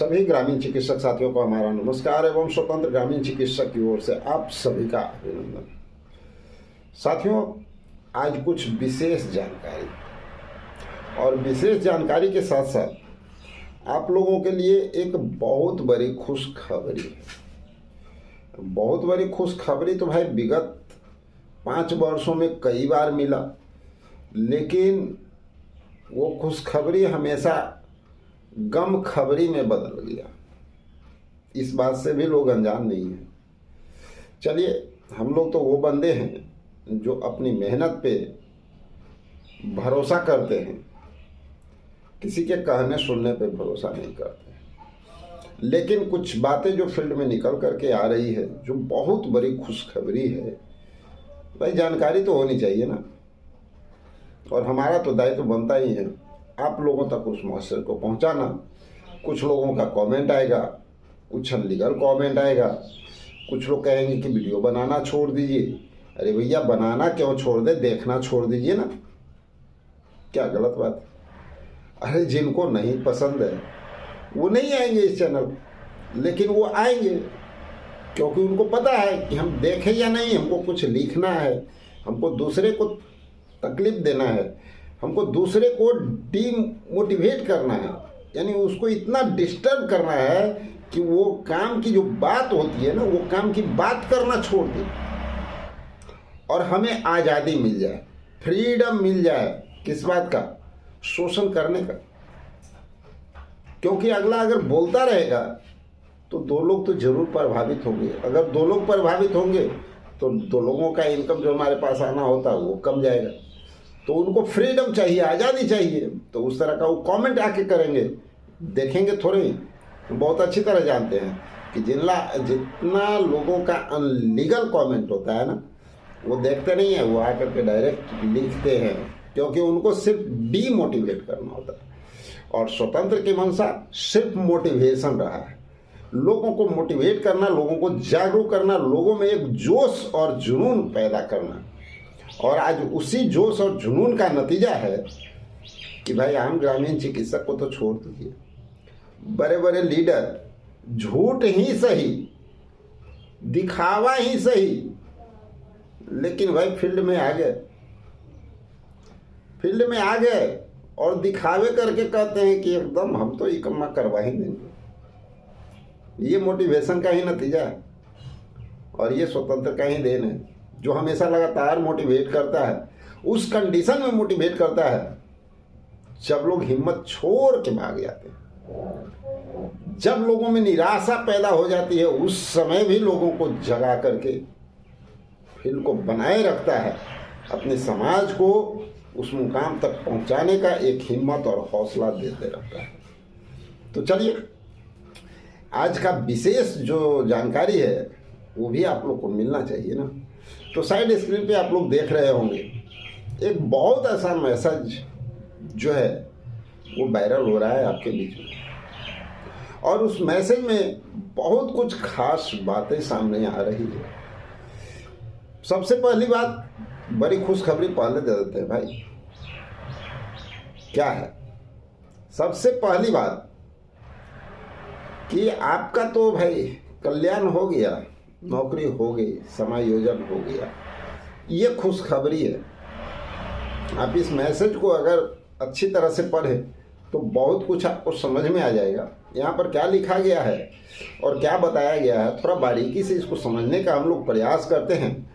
सभी ग्रामीण चिकित्सक साथियों को हमारा नमस्कार एवं स्वतंत्र ग्रामीण चिकित्सक की ओर से आप सभी का अभिनंदन। साथियों, आज कुछ विशेष जानकारी और विशेष जानकारी के साथ साथ आप लोगों के लिए एक बहुत बड़ी खुशखबरी है। बहुत बड़ी खुशखबरी तो भाई विगत 5 वर्षों में कई बार मिला, लेकिन वो खुशखबरी हमेशा गम खबरी में बदल गया। इस बात से भी लोग अनजान नहीं हैं। चलिए, हम लोग तो वो बंदे हैं जो अपनी मेहनत पे भरोसा करते हैं, किसी के कहने सुनने पे भरोसा नहीं करते। लेकिन कुछ बातें जो फील्ड में निकल करके आ रही है, जो बहुत बड़ी खुशखबरी है, भाई जानकारी तो होनी चाहिए ना। और हमारा तो दायित्व बनता ही है आप लोगों तक उस मैसेज को पहुंचाना। कुछ लोगों का कमेंट आएगा, कुछ अनलीगल कमेंट आएगा, कुछ लोग कहेंगे कि वीडियो बनाना छोड़ दीजिए। अरे भैया, बनाना क्यों छोड़ दे, देखना छोड़ दीजिए ना, क्या गलत बात। अरे जिनको नहीं पसंद है वो नहीं आएंगे इस चैनल, लेकिन वो आएंगे क्योंकि उनको पता है कि हम देखें या नहीं, हमको कुछ लिखना है, हमको दूसरे को तकलीफ देना है, हमको दूसरे को डीमोटिवेट करना है, यानी उसको इतना डिस्टर्ब करना है कि वो काम की जो बात होती है ना, वो काम की बात करना छोड़ दे और हमें आज़ादी मिल जाए, फ्रीडम मिल जाए। किस बात का? शोषण करने का। क्योंकि अगला अगर बोलता रहेगा तो 2 लोग तो जरूर प्रभावित होंगे। अगर 2 लोग प्रभावित होंगे तो 2 लोगों का इनकम जो हमारे पास आना होता है वो कम जाएगा। तो उनको फ्रीडम चाहिए, आज़ादी चाहिए, तो उस तरह का वो कमेंट आके करेंगे। देखेंगे थोड़े ही, बहुत अच्छी तरह जानते हैं कि जितना लोगों का अनलीगल कमेंट होता है ना, वो देखते नहीं है, वो आकर के डायरेक्ट लिखते हैं, क्योंकि उनको सिर्फ डीमोटिवेट करना होता है। और स्वतंत्र की मंशा सिर्फ मोटिवेशन रहा है, लोगों को मोटिवेट करना, लोगों को जागरूक करना, लोगों में एक जोश और जुनून पैदा करना। और आज उसी जोश और जुनून का नतीजा है कि भाई आम ग्रामीण चिकित्सक को तो छोड़ दीजिए, बड़े बड़े लीडर झूठ ही सही, दिखावा ही सही, लेकिन भाई फील्ड में आ गए और दिखावे करके कहते हैं कि एकदम हम तो ये कम्मा करवा ही देंगे। ये मोटिवेशन का ही नतीजा है और ये स्वतंत्र का ही देन है, जो हमेशा लगातार मोटिवेट करता है। उस कंडीशन में मोटिवेट करता है जब लोग हिम्मत छोड़ के भाग जाते हैं, जब लोगों में निराशा पैदा हो जाती है, उस समय भी लोगों को जगा करके फील्ड को बनाए रखता है, अपने समाज को उस मुकाम तक पहुंचाने का एक हिम्मत और हौसला देते रहता है। तो चलिए, आज का विशेष जो जानकारी है वो भी आप लोग को मिलना चाहिए ना। तो साइड स्क्रीन पे आप लोग देख रहे होंगे एक बहुत ऐसा मैसेज जो है वो वायरल हो रहा है आपके बीच में, और उस मैसेज में बहुत कुछ खास बातें सामने आ रही है। सबसे पहली बात, बड़ी खुशखबरी पहले दे देते हैं भाई। क्या है? सबसे पहली बात कि आपका तो भाई कल्याण हो गया, नौकरी हो गई, समायोजन हो गया, ये खुशखबरी है। आप इस मैसेज को अगर अच्छी तरह से पढ़ें तो बहुत कुछ आपको समझ में आ जाएगा। यहाँ पर क्या लिखा गया है और क्या बताया गया है, थोड़ा बारीकी से इसको समझने का हम लोग प्रयास करते हैं।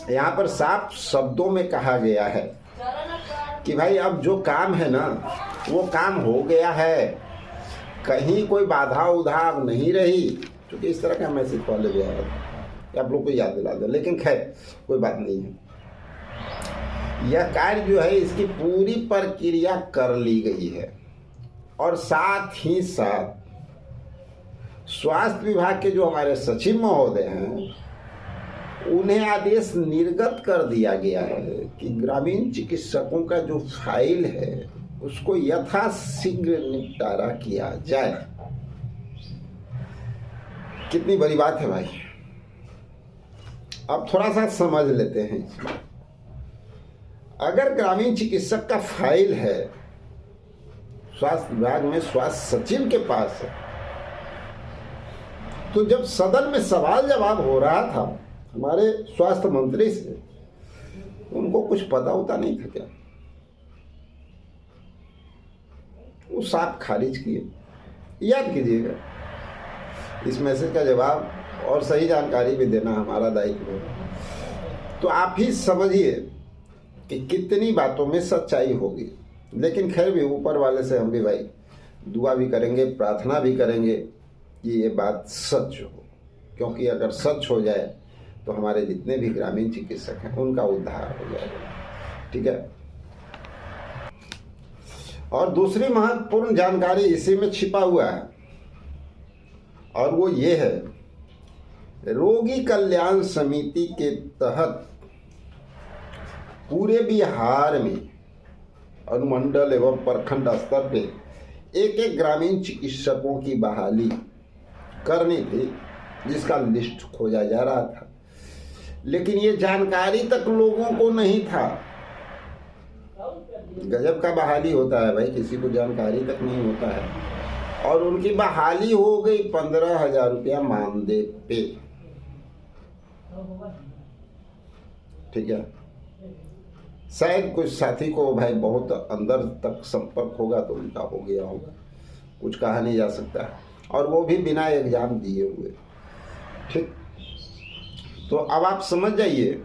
यहाँ पर साफ शब्दों में कहा गया है कि भाई अब जो काम है ना, वो काम हो गया है, कहीं कोई बाधा उधा अब नहीं रही। क्योंकि इस तरह का मैसेज पहले भी आया था, आप लोग को याद दिला दे, लेकिन खैर कोई बात नहीं है। यह कार्य जो है, इसकी पूरी प्रक्रिया कर ली गई है और साथ ही साथ स्वास्थ्य विभाग के जो हमारे सचिव महोदय हैं, उन्हें आदेश निर्गत कर दिया गया है कि ग्रामीण चिकित्सकों का जो फाइल है उसको यथाशीघ्र निपटारा किया जाए। कितनी बड़ी बात है भाई। अब थोड़ा सा समझ लेते हैं इसमें। अगर ग्रामीण चिकित्सक का फाइल है स्वास्थ्य विभाग में स्वास्थ्य सचिव के पास है। तो जब सदन में सवाल जवाब हो रहा था हमारे स्वास्थ्य मंत्री से, तो उनको कुछ पता होता नहीं था क्या? वो साफ खारिज किए। याद कीजिएगा, इस मैसेज का जवाब और सही जानकारी भी देना हमारा दायित्व है। तो आप ही समझिए कि कितनी बातों में सच्चाई होगी। लेकिन खैर भी ऊपर वाले से हम भी भाई दुआ भी करेंगे, प्रार्थना भी करेंगे कि ये बात सच हो, क्योंकि अगर सच हो जाए तो हमारे जितने भी ग्रामीण चिकित्सक हैं उनका उद्धार हो जाएगा। ठीक है। और दूसरी महत्वपूर्ण जानकारी इसी में छिपा हुआ है, और वो ये है, रोगी कल्याण समिति के तहत पूरे बिहार में अनुमंडल एवं प्रखंड स्तर पे एक एक ग्रामीण चिकित्सकों की बहाली करनी थी, जिसका लिस्ट खोजा जा रहा था। लेकिन ये जानकारी तक लोगों को नहीं था। गजब का बहाली होता है भाई, किसी को जानकारी तक नहीं होता है। और उनकी बहाली हो गई 15,000 रुपया मानदेय पे। ठीक है। शायद कुछ साथी को भाई बहुत अंदर तक संपर्क होगा तो उनका हो गया होगा, कुछ कहा नहीं जा सकता, और वो भी बिना एग्जाम दिए हुए। ठीक। तो अब आप समझ जाइए,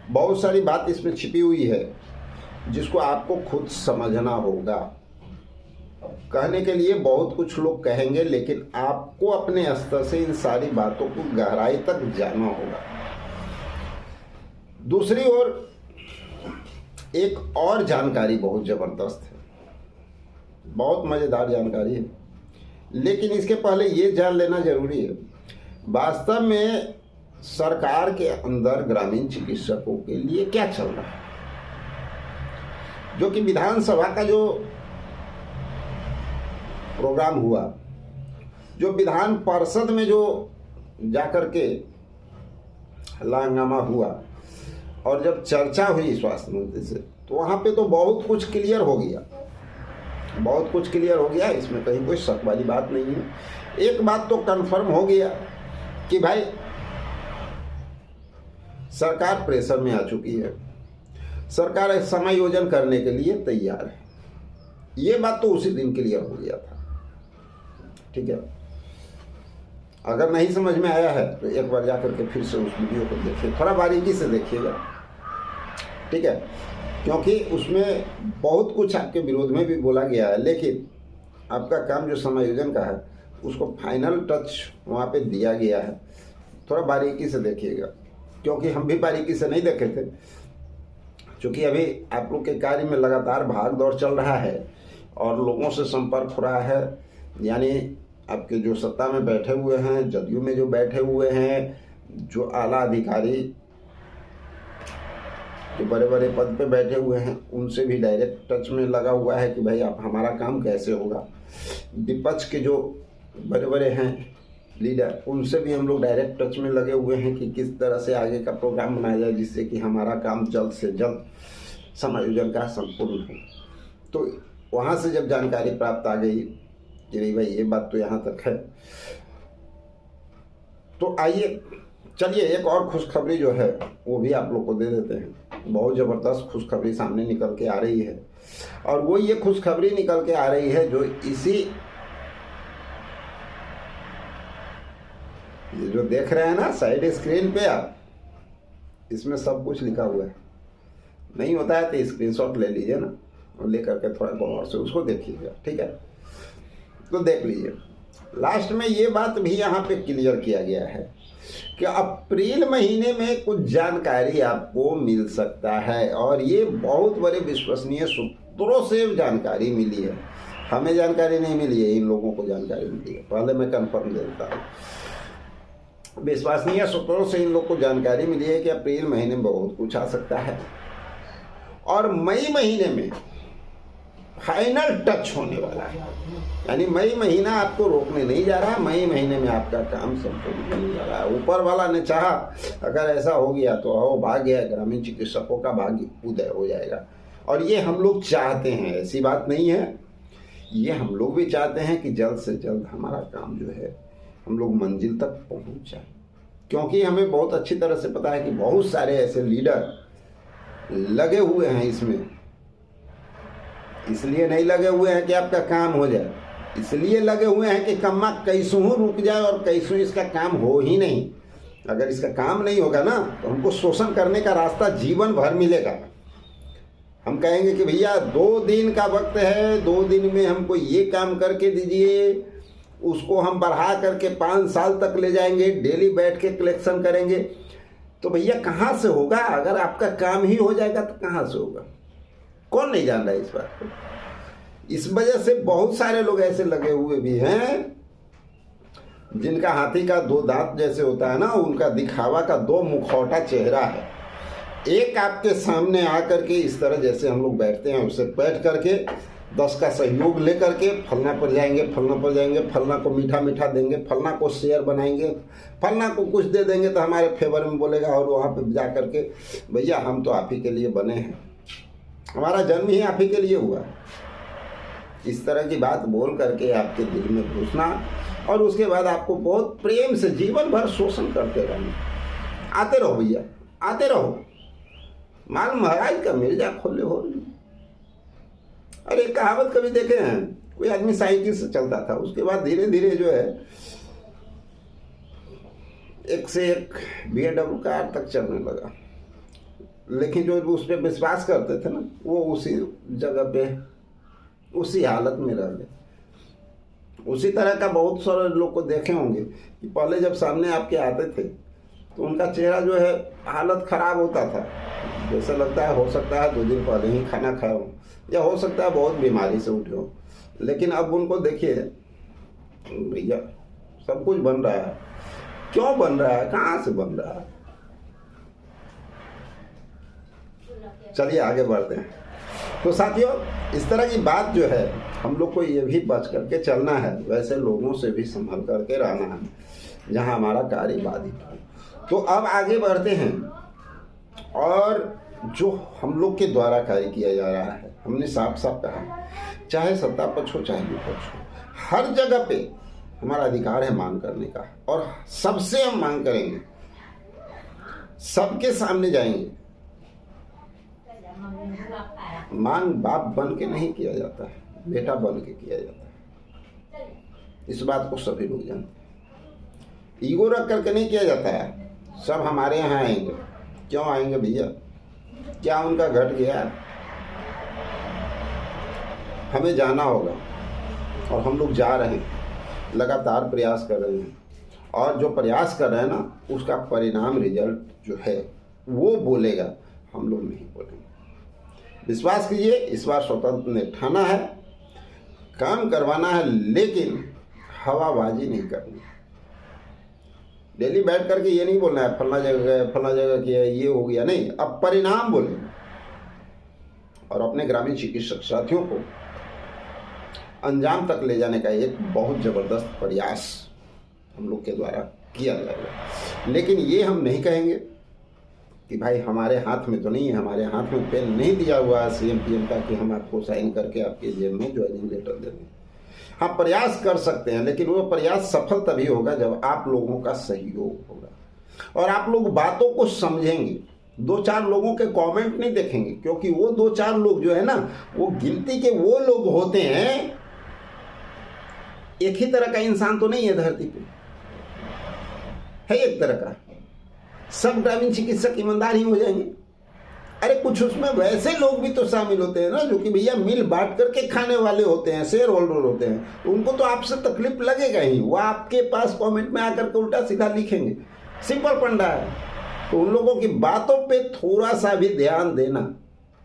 बहुत सारी बात इसमें छिपी हुई है जिसको आपको खुद समझना होगा। कहने के लिए बहुत कुछ लोग कहेंगे, लेकिन आपको अपने स्तर से इन सारी बातों को गहराई तक जानना होगा। दूसरी ओर एक और जानकारी बहुत जबरदस्त है, बहुत मजेदार जानकारी है, लेकिन इसके पहले ये जान लेना जरूरी है, वास्तव में सरकार के अंदर ग्रामीण चिकित्सकों के लिए क्या चल रहा है। जो कि विधानसभा का जो प्रोग्राम हुआ, जो विधान परिषद में जो जाकर के हल्ला हंगामा हुआ, और जब चर्चा हुई स्वास्थ्य मंत्री से, तो वहाँ पे तो बहुत कुछ क्लियर हो गया, बहुत कुछ क्लियर हो गया। इसमें कहीं कोई शक वाली बात नहीं है। एक बात तो कंफर्म हो गया कि भाई सरकार प्रेशर में आ चुकी है, सरकार समायोजन करने के लिए तैयार है। ये बात तो उसी दिन क्लियर हो गया था। ठीक है। अगर नहीं समझ में आया है तो एक बार जाकर के फिर से उस वीडियो को देखिए, थोड़ा बारीकी से देखिएगा। ठीक है। क्योंकि उसमें बहुत कुछ आपके विरोध में भी बोला गया है, लेकिन आपका काम जो समायोजन का है उसको फाइनल टच वहाँ पे दिया गया है। थोड़ा बारीकी से देखिएगा, क्योंकि हम भी बारीकी से नहीं देखे थे, क्योंकि अभी आप लोग के कार्य में लगातार भाग दौड़ चल रहा है और लोगों से संपर्क हो रहा है। यानी आपके जो सत्ता में बैठे हुए हैं, जदयू में जो बैठे हुए हैं, जो आला अधिकारी जो बड़े बड़े पद पे बैठे हुए हैं, उनसे भी डायरेक्ट टच में लगा हुआ है कि भाई आप हमारा काम कैसे होगा। विपक्ष के जो बड़े बड़े हैं लीडर, उनसे भी हम लोग डायरेक्ट टच में लगे हुए हैं कि किस तरह से आगे का प्रोग्राम बनाया जाए, जिससे कि हमारा काम जल्द से जल्द समायोजन का संपूर्ण हो। तो वहाँ से जब जानकारी प्राप्त आ गई कि नहीं भाई ये बात तो यहाँ तक है, तो आइए चलिए एक और खुशखबरी जो है वो भी आप लोग को दे देते हैं। बहुत ज़बरदस्त खुशखबरी सामने निकल के आ रही है, और वो ये खुशखबरी निकल के आ रही है जो ये जो देख रहे हैं ना साइड स्क्रीन पे आप, इसमें सब कुछ लिखा हुआ है। नहीं होता है तो स्क्रीनशॉट ले लीजिए ना, और लेकर के थोड़ा गौर से उसको देखिएगा। ठीक है। तो देख लीजिए, लास्ट में ये बात भी यहाँ पे क्लियर किया गया है कि अप्रैल महीने में कुछ जानकारी आपको मिल सकता है, और ये बहुत बड़े विश्वसनीय सूत्रों से जानकारी मिली है। हमें जानकारी नहीं मिली है, इन लोगों को जानकारी मिली है। पहले मैं कंफर्म देता हूँ, विश्वसनीय सूत्रों से इन लोग को जानकारी मिली है कि अप्रैल महीने में बहुत कुछ आ सकता है, और मई महीने में फाइनल टच होने वाला है। यानी मई महीना आपको रोकने नहीं जा रहा, मई महीने में आपका काम संपूर्ण होने जा रहा है। ऊपर वाला ने चाहा, अगर ऐसा हो गया तो आओ भाग्य है, ग्रामीण चिकित्सकों का भाग्य उदय हो जाएगा। और ये हम लोग चाहते हैं, ऐसी बात नहीं है, ये हम लोग भी चाहते हैं कि जल्द से जल्द हमारा काम जो है हम लोग मंजिल तक पहुंच जाए। क्योंकि हमें बहुत अच्छी तरह से पता है कि बहुत सारे ऐसे लीडर लगे हुए हैं इसमें, इसलिए नहीं लगे हुए हैं कि आपका काम हो जाए, इसलिए लगे हुए हैं कि कम्मा कैसों रुक जाए और कैसों इसका काम हो ही नहीं। अगर इसका काम नहीं होगा ना तो हमको शोषण करने का रास्ता जीवन भर मिलेगा। हम कहेंगे कि भैया 2 दिन का वक्त है, 2 दिन में हमको ये काम करके दीजिए, उसको हम बढ़ा करके 5 साल तक ले जाएंगे, डेली बैठ के कलेक्शन करेंगे, तो भैया कहाँ से होगा? अगर आपका काम ही हो जाएगा तो कहाँ से होगा? कौन नहीं जान रहा है इस बात को? इस वजह से बहुत सारे लोग ऐसे लगे हुए भी हैं जिनका हाथी का 2 दांत जैसे होता है ना, उनका दिखावा का 2 मुखौटा चेहरा है। एक आपके सामने आकर के इस तरह जैसे हम लोग बैठते हैं, उससे बैठ करके 10 का सहयोग लेकर के फलना पर जाएंगे, फलना पर जाएंगे, फलना को मीठा मीठा देंगे, फलना को शेयर बनाएंगे, फलना को कुछ दे देंगे तो हमारे फेवर में बोलेगा, और वहाँ पे जा करके भैया हम तो आप ही के लिए बने हैं, हमारा जन्म ही आप ही के लिए हुआ। इस तरह की बात बोल करके आपके दिल में घुसना और उसके बाद आपको बहुत प्रेम से जीवन भर शोषण करते रहना। आते रहो भैया, आते रहो, माल महाराज का मिर्जा खोले हो। अरे कहावत कभी देखे हैं? कोई आदमी साइकिल से चलता था, उसके बाद धीरे धीरे जो है एक से एक BMW कार तक चलने लगा, लेकिन जो उस पर विश्वास करते थे ना वो उसी जगह पे उसी हालत में रह गए। उसी तरह का बहुत सारे लोग को देखे होंगे कि पहले जब सामने आपके आते थे तो उनका चेहरा जो है हालत खराब होता था, जैसे लगता है हो सकता है 2 दिन पहले ही खाना खाया हो, या हो सकता है बहुत बीमारी से उठे हो। लेकिन अब उनको देखिए भैया सब कुछ बन रहा है। क्यों बन रहा है? कहाँ से बन रहा है? चलिए आगे बढ़ते हैं। तो साथियों, इस तरह की बात जो है हम लोग को ये भी बच करके चलना है, वैसे लोगों से भी संभल करके रहना है जहाँ हमारा कार्य बाधित हो। तो अब आगे बढ़ते हैं, और जो हम लोग के द्वारा कार्य किया जा रहा है, हमने साफ साफ कहा, चाहे सत्ता पक्ष हो चाहे विपक्ष हो, हर जगह पे हमारा अधिकार है मांग करने का, और सबसे हम मांग करेंगे, सबके सामने जाएंगे। मांग बाप बन के नहीं किया जाता है, बेटा बन के किया जाता है। इस बात को सभी लोग जानते हैं। ईगो रख करके नहीं किया जाता है। सब हमारे यहाँ आएंगे। क्यों आएंगे भैया? क्या उनका घट गया? हमें जाना होगा और हम लोग जा रहे हैं, लगातार प्रयास कर रहे हैं, और जो प्रयास कर रहे हैं ना उसका परिणाम रिजल्ट जो है वो बोलेगा, हम लोग नहीं बोलेंगे। विश्वास कीजिए, इस बार स्वतंत्र ने ठाना है, काम करवाना है, लेकिन हवाबाजी नहीं करनी। डेली बैठ करके ये नहीं बोलना है फलना जगह गए, फलना जगह किया, ये हो गया, नहीं। अब परिणाम बोले। और अपने ग्रामीण चिकित्सक साथियों को अंजाम तक ले जाने का एक बहुत ज़बरदस्त प्रयास हम लोग के द्वारा किया जाएगा। लेकिन ये हम नहीं कहेंगे कि भाई हमारे हाथ में तो नहीं है, हमारे हाथ में पेन नहीं दिया हुआ है CM PM का कि हम आपको साइन करके आपके जेब में ज्वाइनिंग लेटर दे दें। हाँ, प्रयास कर सकते हैं, लेकिन वो प्रयास सफल तभी होगा जब आप लोगों का सहयोग होगा और आप लोग बातों को समझेंगे। 2-4 लोगों के कमेंट नहीं देखेंगे, क्योंकि वो 2-4 लोग जो है ना, वो गिनती के वो लोग होते हैं। एक ही तरह का इंसान तो नहीं है धरती पे, है एक तरह का। सब ग्रामीण चिकित्सक ईमानदार ही हो जाएंगे? अरे कुछ उसमें वैसे लोग भी तो शामिल होते हैं ना, जो कि भैया मिल बांट करके खाने वाले होते हैं, शेयर होल्डर होते हैं, तो उनको तो आपसे तकलीफ लगेगा ही। वो आपके पास कमेंट में आकर के उल्टा सीधा लिखेंगे, सिंपल पंडा है। तो उन लोगों की बातों पे थोड़ा सा भी ध्यान देना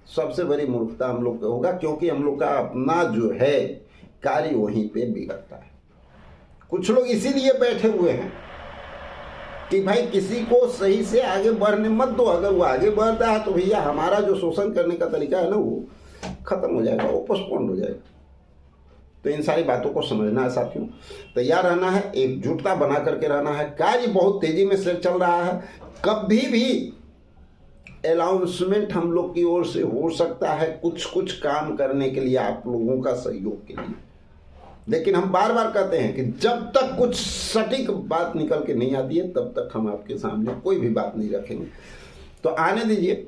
सबसे बड़ी मूर्खता हम लोग का होगा, क्योंकि हम लोग का अपना जो है कार्य वहीं पे बिगड़ता है। कुछ लोग इसीलिए बैठे हुए हैं कि भाई किसी को सही से आगे बढ़ने मत दो। अगर वो आगे बढ़ता है तो भैया हमारा जो शोषण करने का तरीका है ना, वो खत्म हो जाएगा, वो पोस्टपोन्ड हो जाएगा। तो इन सारी बातों को समझना है साथियों, तैयार रहना है, एकजुटता बना करके रहना है। कार्य बहुत तेजी में से चल रहा है, कभी भी अनाउंसमेंट हम लोग की ओर से हो सकता है कुछ कुछ काम करने के लिए, आप लोगों का सहयोग के लिए, लेकिन हम बार बार कहते हैं कि जब तक कुछ सटीक बात निकल के नहीं आती है तब तक हम आपके सामने कोई भी बात नहीं रखेंगे। तो आने दीजिए,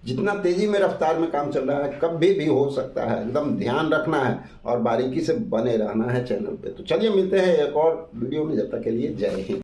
जितना तेजी में रफ्तार में काम चल रहा है कभी भी हो सकता है, एकदम ध्यान रखना है और बारीकी से बने रहना है चैनल पे। तो चलिए मिलते हैं एक और वीडियो में, जब तक के लिए जय हिंद।